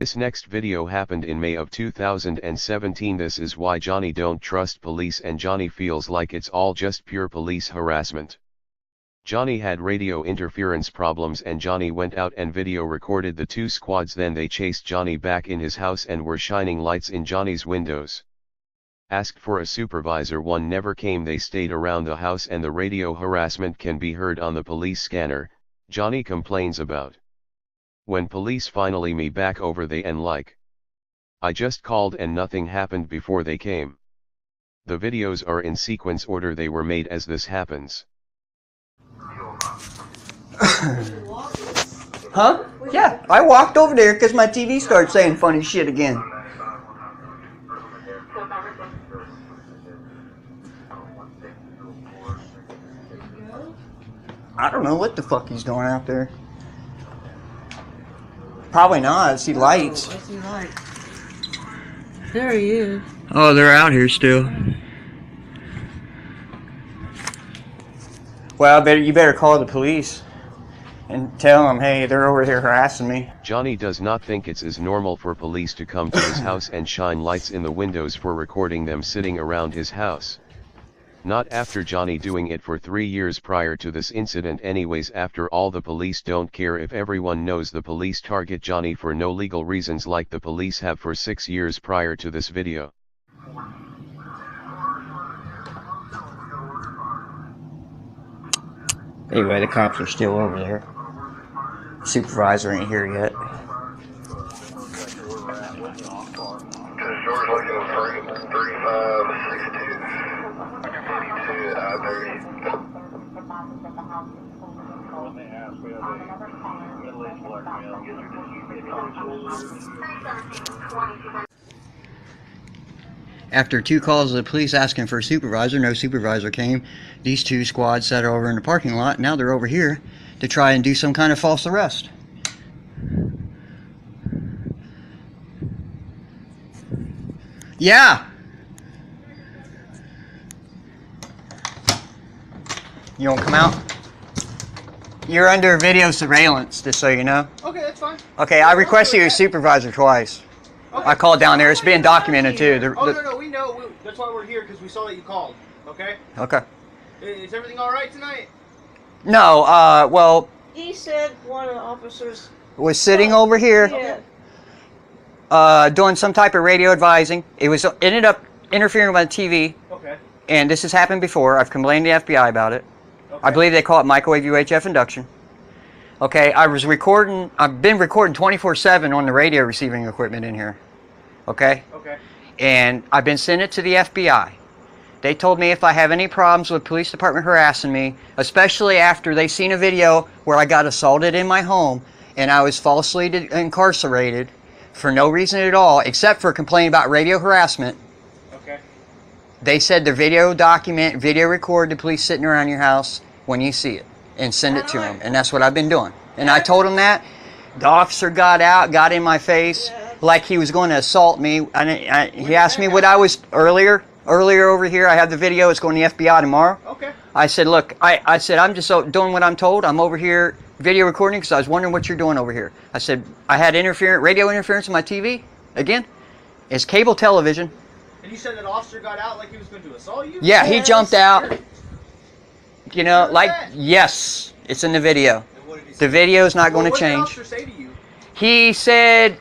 This next video happened in May of 2017. This is why Johnny don't trust police and Johnny feels like it's all just pure police harassment. Johnny had radio interference problems and Johnny went out and video recorded the two squads. Then they chased Johnny back in his house and were shining lights in Johnny's windows. Asked for a supervisor, one never came. They stayed around the house and the radio harassment can be heard on the police scanner, Johnny complains about. When police finally me back over they and like, I just called and nothing happened before they came. The videos are in sequence order, they were made as this happens. Huh? Yeah, I walked over there because my TV started saying funny shit again. I don't know what the fuck he's doing out there. Probably not. I see lights. I see lights. There he is. Oh, they're out here still. Well, you better call the police and tell them, hey, they're over here harassing me. Johnny does not think it's as normal for police to come to his house and shine lights in the windows for recording them sitting around his house. Not after Johnny doing it for 3 years prior to this incident. Anyways, after all, the police don't care if everyone knows the police target Johnny for no legal reasons like the police have for 6 years prior to this video. Anyway, the cops are still over there. Supervisor ain't here yet. After 2 calls of the police asking for a supervisor, no supervisor came. These 2 squads sat over in the parking lot. Now they're over here to try and do some kind of false arrest. Yeah. You won't come out? You're under video surveillance, just so you know. Okay, that's fine. Okay, I requested your supervisor twice. Okay. I called down there. It's being documented too. No, we know. That's why we're here, because we saw that you called. Okay? Okay. Is everything all right tonight? No, well, He said one of the officers was sitting over here, doing some type of radio advising. It ended up interfering with my TV. Okay. And this has happened before. I've complained to the FBI about it. Okay. I believe they call it microwave UHF induction. Okay, I've been recording 24/7 on the radio receiving equipment in here. Okay? Okay. And I've been sending it to the FBI. They told me if I have any problems with police department harassing me, especially after they seen a video where I got assaulted in my home and I was falsely incarcerated for no reason at all except for complaining about radio harassment. Okay. They said the video record the police sitting around your house when you see it and send it to them. And that's what I've been doing. And I told him that. The officer got out, got in my face like he was going to assault me. He asked me what I was earlier over here. I have the video. It's going to the FBI tomorrow. Okay. I said, look, I said, I'm just doing what I'm told. I'm over here video recording because I was wondering what you're doing over here. I said, I had radio interference in my TV. Again, it's cable television. And you said that officer got out like he was going to assault you? Yeah, he jumped out. You know, Where's like, that? yes, it's in the video. And what did he say? The video's not going to What did the change. officer say to you? He said,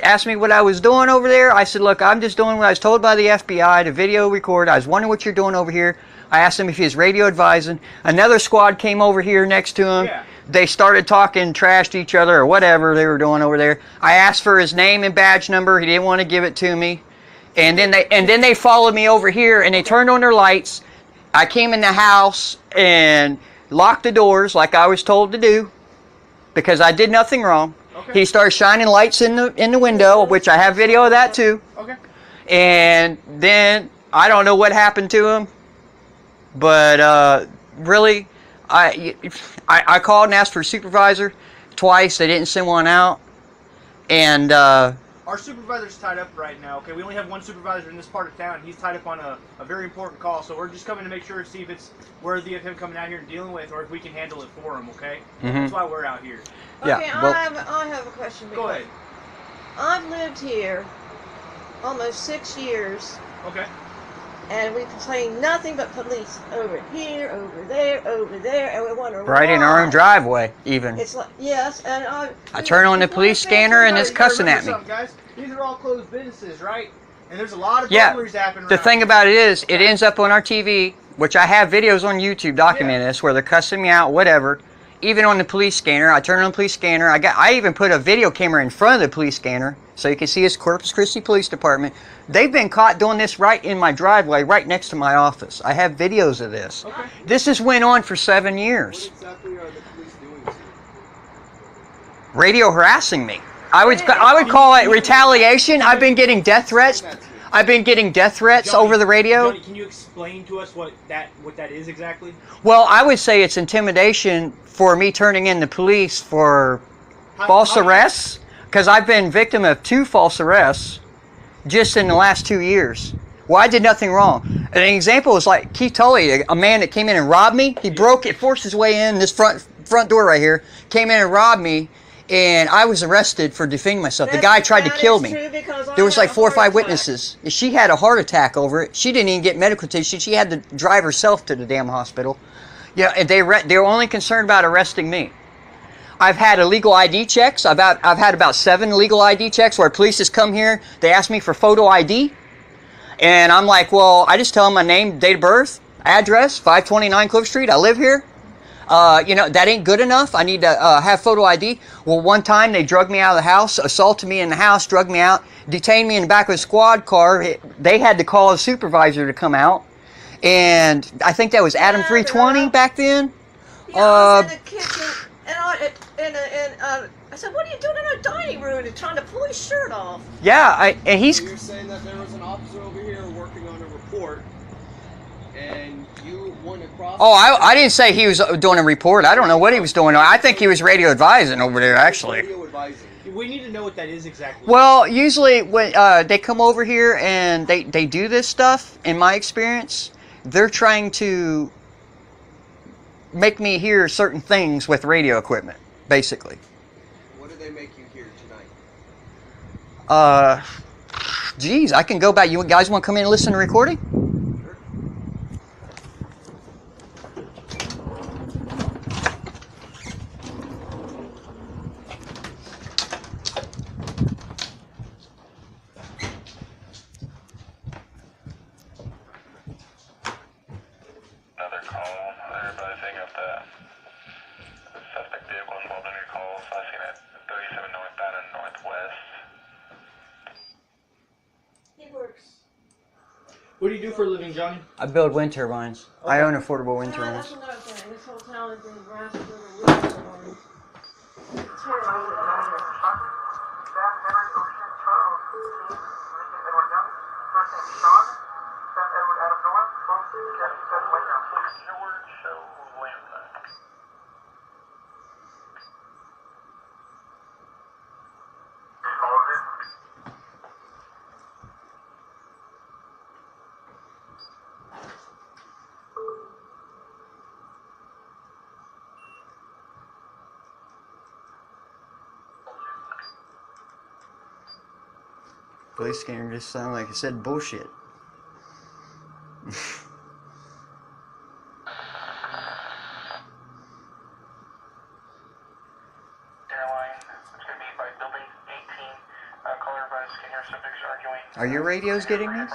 asked me what I was doing over there. I said, look, I'm just doing what I was told by the FBI to video record. I was wondering what you're doing over here. I asked him if he was radio advising. Another squad came over here next to him. Yeah. They started talking trash to each other or whatever they were doing over there. I asked for his name and badge number. He didn't want to give it to me. And then they followed me over here and they turned on their lights. I came in the house and locked the doors like I was told to do because I did nothing wrong. Okay. He started shining lights in the window, which I have video of that too. Okay. And then I don't know what happened to him, but really, I called and asked for a supervisor twice. They didn't send one out, and Our supervisor's tied up right now, okay? We only have one supervisor in this part of town. He's tied up on a very important call, so we're just coming to make sure to see if it's worthy of him coming out here and dealing with, or if we can handle it for him, okay? That's why we're out here. Yeah, Okay, well- I have a question. Go ahead. I've lived here almost 6 years, Okay. and we've seen nothing but police over here, over there, and we wonder Right in our own driveway, even. It's like, yes, and I turn on the police scanner and it's cussing at me. Guys, these are all closed businesses, right? And there's a lot of Yeah, burglaries happening the around thing here. about it is, it ends up on our TV, which I have videos on YouTube documenting this, where they're cussing me out, whatever. Even on the police scanner, I turn on the police scanner. I even put a video camera in front of the police scanner, so you can see it's Corpus Christi Police Department. They've been caught doing this right in my driveway, right next to my office. I have videos of this. Okay. This has went on for 7 years. What exactly are the police doing to you? Radio harassing me. I would call it retaliation. I've been getting death threats. I've been getting death threats Johnny, over the radio. Johnny, can you explain to us what that is exactly? Well, I would say it's intimidation for me turning in the police for false arrests, because I've been victim of 2 false arrests just in the last 2 years. Well, I did nothing wrong. An example is like Keith Tully, a man that came in and robbed me. He broke it, forced his way in this front door right here, came in and robbed me, and I was arrested for defending myself. The guy tried to kill me. There was like 4 or 5 witnesses. She had a heart attack over it. She didn't even get medical attention. She had to drive herself to the damn hospital. Yeah, and they were only concerned about arresting me. I've had illegal ID checks. I've had about 7 illegal ID checks where police has come here. They ask me for photo ID, and I'm like, well, I just tell them my name, date of birth, address, 529 Cliff Street. I live here. That ain't good enough. I need to have photo ID. Well, one time they drugged me out of the house, assaulted me in the house, drugged me out, detained me in the back of a squad car. They had to call a supervisor to come out. And I think that was Adam 320 back then. Yeah, I was in the kitchen, and I said, what are you doing in our dining room? And trying to pull his shirt off. Yeah, and he's... So you're saying that there was an officer over here working on a report, and you went across... Oh, I didn't say he was doing a report. I don't know what he was doing. I think he was radio advising over there, actually. Radio advising. We need to know what that is exactly. Well, usually when they come over here and they do this stuff, in my experience, they're trying to make me hear certain things with radio equipment, basically. What did they make you hear tonight? Geez, I can go back. You guys want to come in and listen to the recording? Sure. Another call. Everybody picking up the suspect vehicle involved in your calls. I seen it 37 northbound and northwest. He works. What do you do for a living, Johnny? I build wind turbines. I own affordable wind Yeah, turbines. that's another thing. This whole town is being blasted with a wind turbine. It's terrible down here. Edward Show Williamson. Police scanner just sounded like it said bullshit. Airline. It's going to be by building 18. Caller advice. Can hear subjects arguing. Are your radios getting this?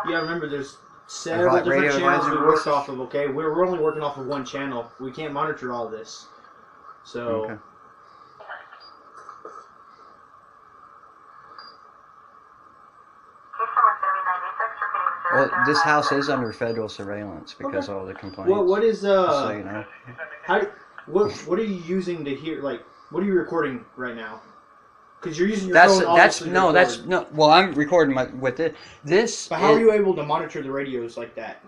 Yeah, remember, there's several Right, different radio channels we advisor work voices. off of, okay? We're only working off of one channel. We can't monitor all this. So, Okay. Well, this house is under federal surveillance because of all the complaints. what is, So you know. what are you using to hear, like, what are you recording right now? Because you're using your phone obviously to record. Well, I'm recording with it. But how are you able to monitor the radios like that?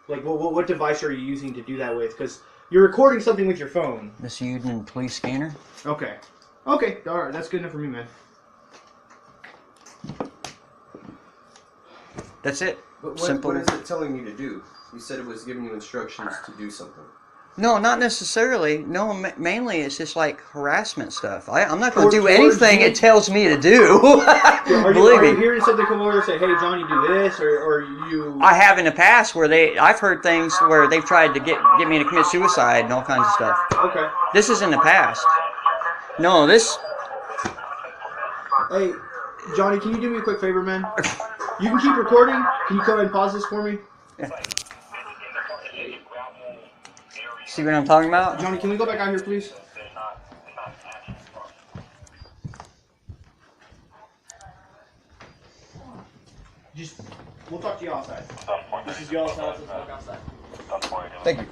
Like, what device are you using to do that with? Because you're recording something with your phone. This Union police scanner. Okay. Okay, all right, that's good enough for me, man. That's it. But Simple. what is it telling you to do? You said it was giving you instructions to do something. No, not necessarily. No, mainly it's just like harassment stuff. I'm not going Or to do towards anything you? it tells me to do. Are you Believe me. hearing something come over and say, "Hey, Johnny, do this," or you? I have in the past where I've heard things where they've tried to get me to commit suicide and all kinds of stuff. Okay. This is in the past. No, this. Hey, Johnny, can you do me a quick favor, man? You can keep recording. Can you go ahead and pause this for me? Yeah. See what I'm talking about? Johnny, can we go back out here, please? We'll talk to you outside. This is y'all's house. Let's talk outside. Thank you.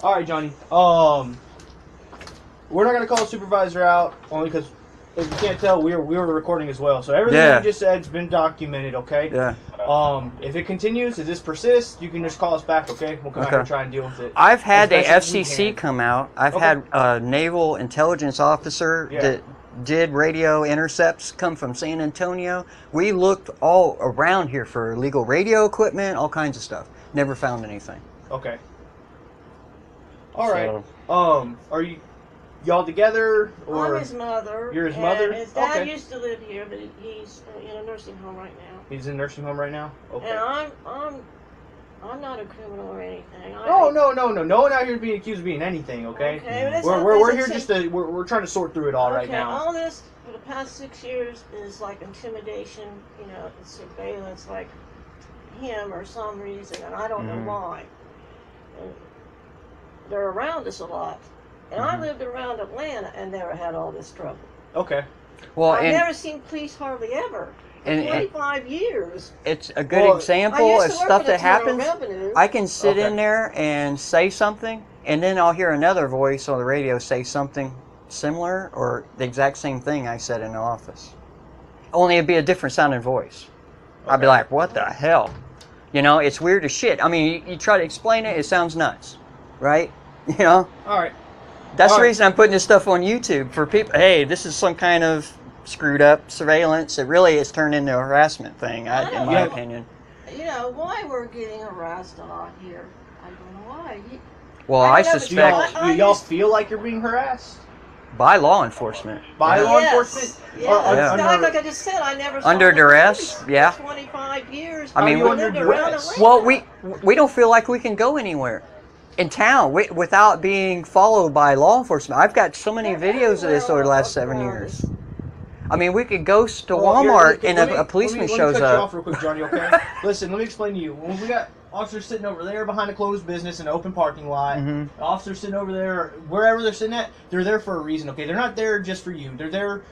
All right, Johnny. We're not gonna call the supervisor out only because, if you can't tell, we were recording as well. So everything you just said's been documented. Okay. Yeah. If it continues, if this persists, you can just call us back. Okay. We'll come out here and try and deal with it. I've had the as best as we FCC can. come out. I've had a naval intelligence officer that did radio intercepts come from San Antonio. We looked all around here for illegal radio equipment, all kinds of stuff. Never found anything. Okay. All right. So- Are y'all together or? I'm his mother. You're his and mother? His dad Okay. used to live here, but he's in a nursing home right now. He's in a nursing home right now. Okay. And I'm not a criminal or anything. No one out here being accused of being anything. Okay. Okay, but it's We're not- here it's- just to we're trying to sort through it all right Okay, now. all this for the past 6 years is like intimidation, it's surveillance, like him or some reason, and I don't know why. And they're around us a lot. And I lived around Atlanta and never had all this trouble. Okay. Well, I've and never seen police hardly ever. And- 25 years. it's a good Well, I example used of to work stuff for the that Internal happens. Revenue. I can sit Okay. in there and say something, and then I'll hear another voice on the radio say something similar or the exact same thing I said in the office. Only it'd be a different sounding voice. I'd be like, what the hell? It's weird as shit. I mean, you try to explain it, it sounds nuts, right? All right. That's All the right. reason I'm putting this stuff on YouTube for people. Hey, this is some kind of screwed up surveillance. It really is turned into a harassment thing, in my opinion. Why we're getting harassed a lot here. I don't know why. Well, I I don't know, but suspect Y'all feel like you're being harassed by law enforcement. by law Yes. enforcement? Yeah. Yeah. Like I just said, I never saw Under the duress, police yeah. for 25 years. I mean, I we- lived under around duress. Atlanta. Well, we don't feel like we can go anywhere in town without being followed by law enforcement. I've got so many videos of this over the last 7 years. I mean, we could go to Walmart and a policeman shows Let me cut you up. off real quick, Johnny, okay? Listen, let me explain to you. When we got officers sitting over there behind a closed business in an open parking lot, officers sitting over there, wherever they're sitting at, they're there for a reason, okay? They're not there just for you. They're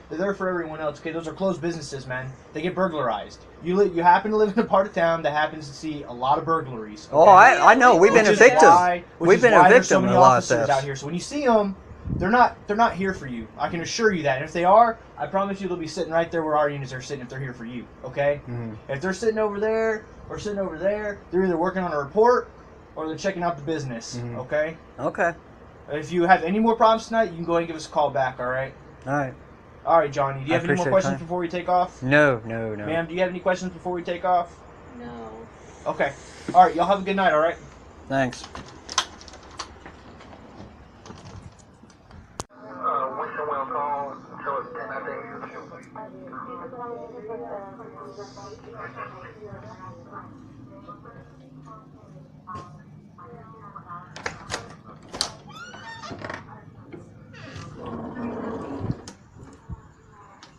there for everyone else, okay? Those are closed businesses, man. They get burglarized. You happen to live in a part of town that happens to see a lot of burglaries. Okay? Oh, I know. We've been a victim. We've been a victim of a lot of officers thefts. out here. So when you see them, they're not here for you. I can assure you that. And if they are, I promise you they'll be sitting right there where our units are sitting if they're here for you. Okay? If they're sitting over there or sitting over there, they're either working on a report or they're checking out the business. Okay? Okay. If you have any more problems tonight, you can go ahead and give us a call back. All right? All right. All right, Johnny. Do you I have any more appreciate questions your time. before we take off? No. Ma'am, do you have any questions before we take off? No. Okay. All right. Y'all have a good night. All right? Thanks.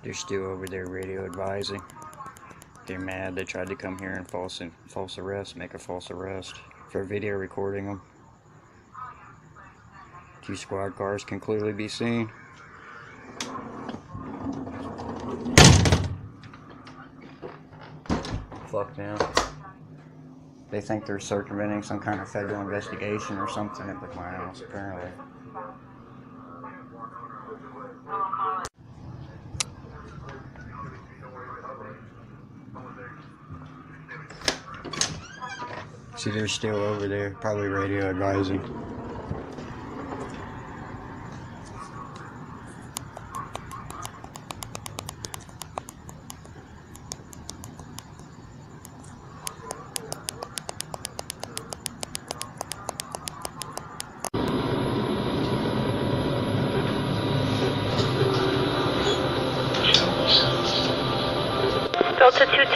They're still over there radio advising. They're mad. They tried to come here and make a false arrest for video recording them. 2 squad cars can clearly be seen. Fuck now. They think they're circumventing some kind of federal investigation or something at my house, apparently. See, they're still over there, probably radio advising.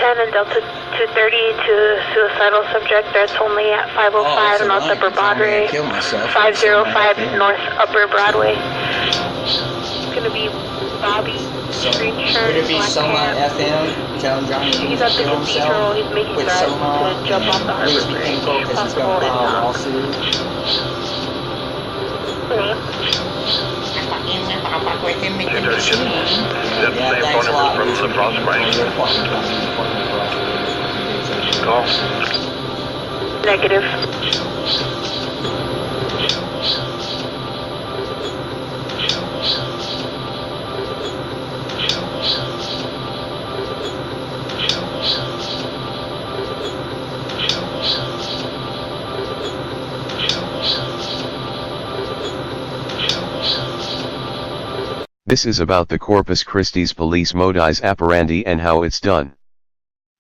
10 and Delta 230 to suicidal subject. That's only at 505 North Upper Broadway. 505 North Upper Broadway. It's gonna be Bobby. Green shirt, Would it be black Soma hair. FM? Telling Johnny to He's at the kill cathedral. himself? He's making With threats Soma? to jump off the Harbor Bridge. Because he's going to file a lawsuit. That's the same phone number from the Frost Springs. Call. Negative. This is about the Corpus Christi's police modus operandi and how it's done.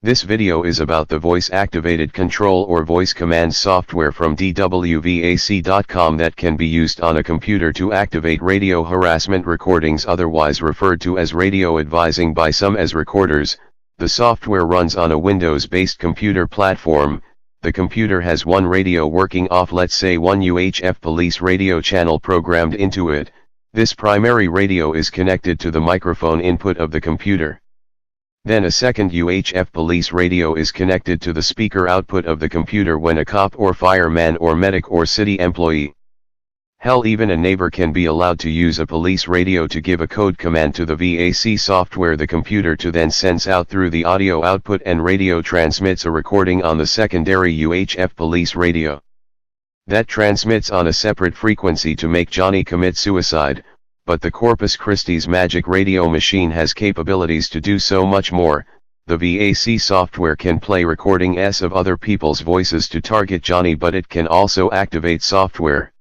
This video is about the voice-activated control or voice command software from dwvac.com that can be used on a computer to activate radio harassment recordings, otherwise referred to as radio advising by some as recorders. The software runs on a Windows-based computer platform. The computer has one radio working off, let's say one UHF police radio channel programmed into it. This primary radio is connected to the microphone input of the computer. Then a second UHF police radio is connected to the speaker output of the computer when a cop or fireman or medic or city employee. Hell, even a neighbor can be allowed to use a police radio to give a code command to the VAC software, the computer to then sends out through the audio output, and radio transmits a recording on the secondary UHF police radio. That transmits on a separate frequency to make Johnny commit suicide, but the Corpus Christi's magic radio machine has capabilities to do so much more. The VAC software can play recordings of other people's voices to target Johnny, but it can also activate software.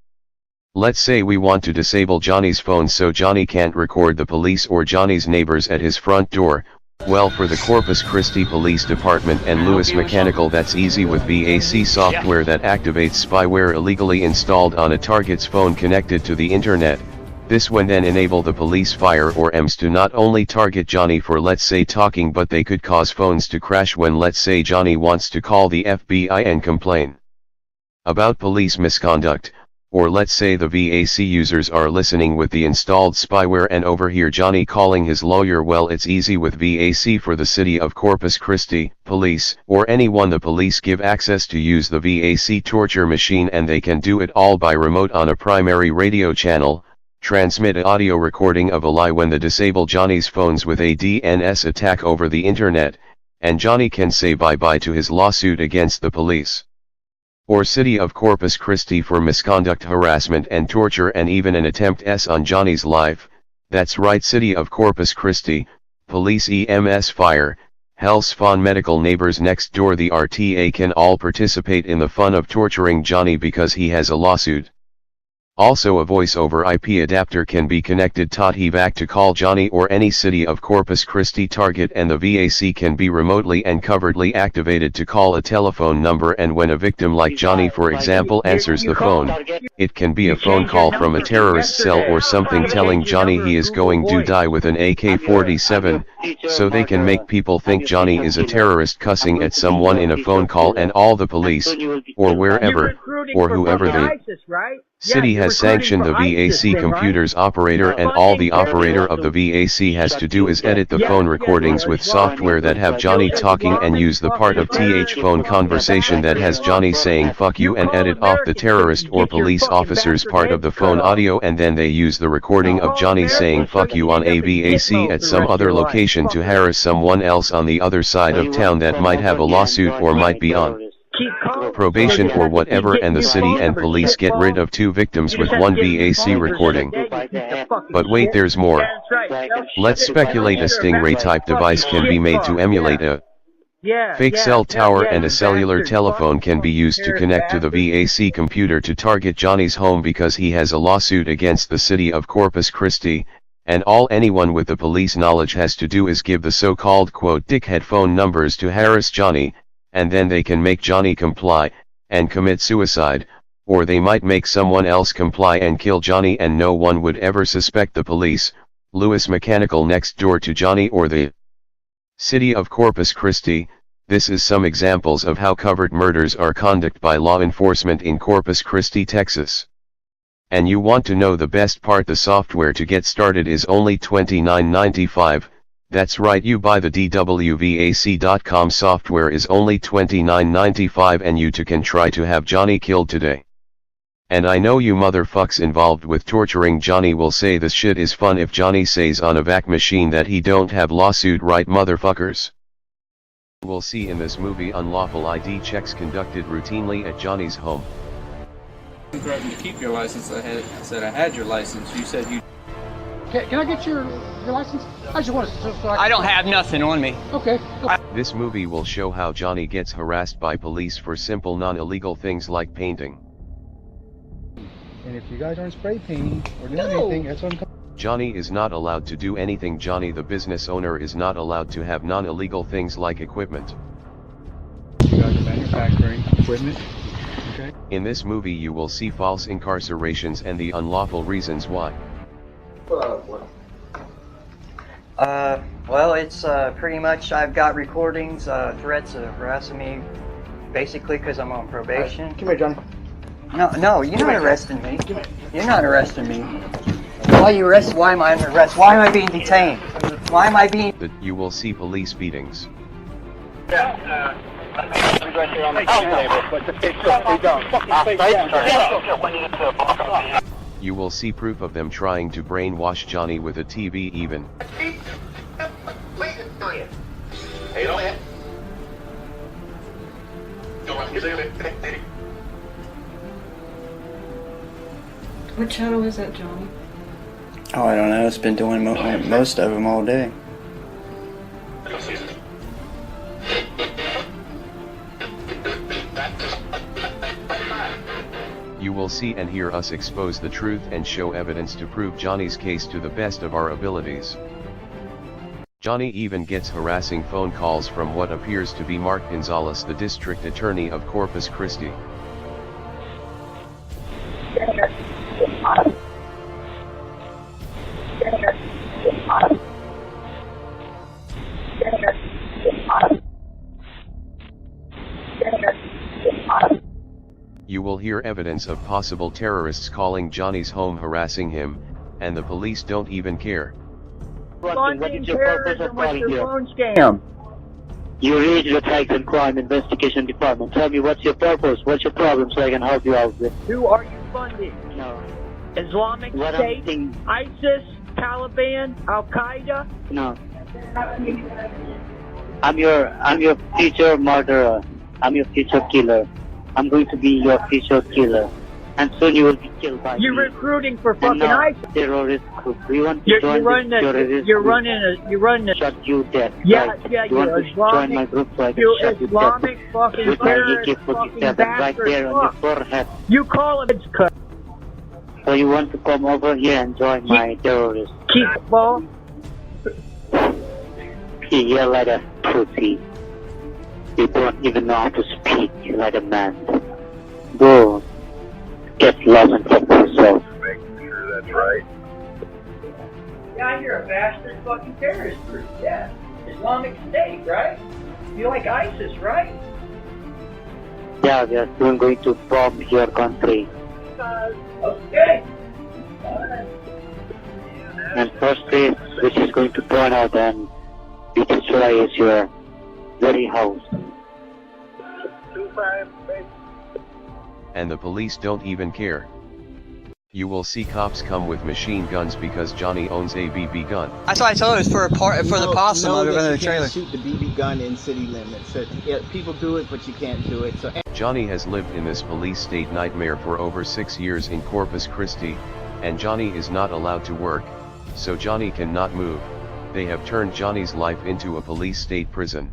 Let's say we want to disable Johnny's phone so Johnny can't record the police or Johnny's neighbors at his front door. Well, for the Corpus Christi Police Department and Lewis Mechanical, that's easy with VAC software that activates spyware illegally installed on a target's phone connected to the internet. This would then enable the police, fire or EMS to not only target Johnny for, let's say, talking, but they could cause phones to crash when, let's say, Johnny wants to call the FBI and complain about police misconduct. Or let's say the VAC users are listening with the installed spyware and overhear Johnny calling his lawyer. Well, it's easy with VAC for the city of Corpus Christi, police, or anyone the police give access to use the VAC torture machine, and they can do it all by remote on a primary radio channel, transmit an audio recording of a lie when they disable Johnny's phones with a DNS attack over the internet, and Johnny can say bye-bye to his lawsuit against the police or city of Corpus Christi for misconduct, harassment and torture, and even an attempt on Johnny's life. That's right, city of Corpus Christi, police, EMS, fire, health, spawn, medical, neighbors next door, the RTA can all participate in the fun of torturing Johnny because he has a lawsuit. Also, a voice over IP adapter can be connected to HVAC to call Johnny or any city of Corpus Christi target, and the VAC can be remotely and covertly activated to call a telephone number, and when a victim like Johnny, for example, answers the phone, it can be a phone call from a terrorist cell or something telling Johnny he is going to die with an AK-47, so they can make people think Johnny is a terrorist cussing at someone in a phone call, and all the police, or wherever, or whoever the city has sanctioned the VAC computer's operator, and all the operator of the VAC has to do is edit the phone recordings with software that have Johnny talking and use the part of phone conversation that has Johnny saying fuck you, and edit off the terrorist or police officer's part of the phone audio, and then they use the recording of Johnny saying fuck you on a VAC at some other location to harass someone else on the other side of town that might have a lawsuit or might be on probation or whatever, and the city and police get rid of two victims with one VAC recording. But wait, there's more. Let's speculate a Stingray type device can be made to emulate a fake cell tower, and a cellular telephone can be used to connect to the VAC computer to target Johnny's home because he has a lawsuit against the city of Corpus Christi, and all anyone with the police knowledge has to do is give the so-called quote dickhead phone numbers to harass Johnny, and then they can make Johnny comply and commit suicide, or they might make someone else comply and kill Johnny, and no one would ever suspect the police, Lewis Mechanical next door to Johnny, or the city of Corpus Christi, This is some examples of how covert murders are conducted by law enforcement in Corpus Christi, Texas. And you want to know the best part? The software to get started is only $29.95, that's right, you buy the dwvac.com software is only $29.95 and you too can try to have Johnny killed today. And I know you motherfucks involved with torturing Johnny will say this shit is fun if Johnny says on a vac machine that he don't have lawsuit, right motherfuckers? We'll see in this movie unlawful ID checks conducted routinely at Johnny's home. Threatened to keep your license. I said I had your license. You said you... Can I get your license? I just want to... I don't have nothing on me. Okay. This movie will show how Johnny gets harassed by police for simple non-illegal things like painting. And if you guys aren't spray painting or doing anything, that's what I'm... Johnny is not allowed to do anything. Johnny the business owner is not allowed to have non-illegal things like equipment. You guys are manufacturing equipment. Okay. In this movie you will see false incarcerations and the unlawful reasons why. Well, it's pretty much I've got recordings, threats of harassing me, basically because I'm on probation. Come here, Johnny. No, you're not arresting me. You're not arresting me. Why are you arrested? Why am I under arrest? Why am I being detained? Why am I being... You will see police beatings. You will see proof of them trying to brainwash Johnny with a TV even. What channel is that, Johnny? Oh, I don't know. It's been doing most of them all day. You will see and hear us expose the truth and show evidence to prove Johnny's case to the best of our abilities. Johnny even gets harassing phone calls from what appears to be Mark Gonzalez, the district attorney of Corpus Christi. You will hear evidence of possible terrorists calling Johnny's home harassing him, and the police don't even care. What is your purpose of calling here? Scam. You read the Tax and Crime Investigation Department. Tell me what's your purpose, what's your problem so I can help you out with. Who are you funding? No. Islamic What State, ISIS, Taliban, Al-Qaeda? No. I'm your future murderer. I'm your future killer. I'm going to be your future killer. And soon you will be killed by me. You're recruiting for fucking no, ISIS. Terrorist group. You want to join this terrorist You're group? running a Shut you dead. Yeah, right? yeah, you want to Islamic, join my group so I can you shut Islamic you dead. fucking With my terrorist fucking AK-47 right there on your bastard. forehead. You call him it's cut. So you want to come over here and join my terrorists? Keep ball. You yell like a pussy. You don't even know how to speak like a man. Go get lost and fuck yourself. Making sure that's right. Yeah, you're a bastard fucking terrorist group. Yeah, Islamic State, right? You like ISIS, right? Yeah, we are soon going to bomb your country. Okay. And first place which is going to burn out and be destroyed is your very house. And the police don't even care. You will see cops come with machine guns because Johnny owns a BB gun. That's why I told you it was for the possum over in the trailer. You can't shoot the BB gun in city limits. So, yeah, people do it, but you can't do it. So. Johnny has lived in this police state nightmare for over 6 years in Corpus Christi, and Johnny is not allowed to work, so Johnny cannot move. They have turned Johnny's life into a police state prison.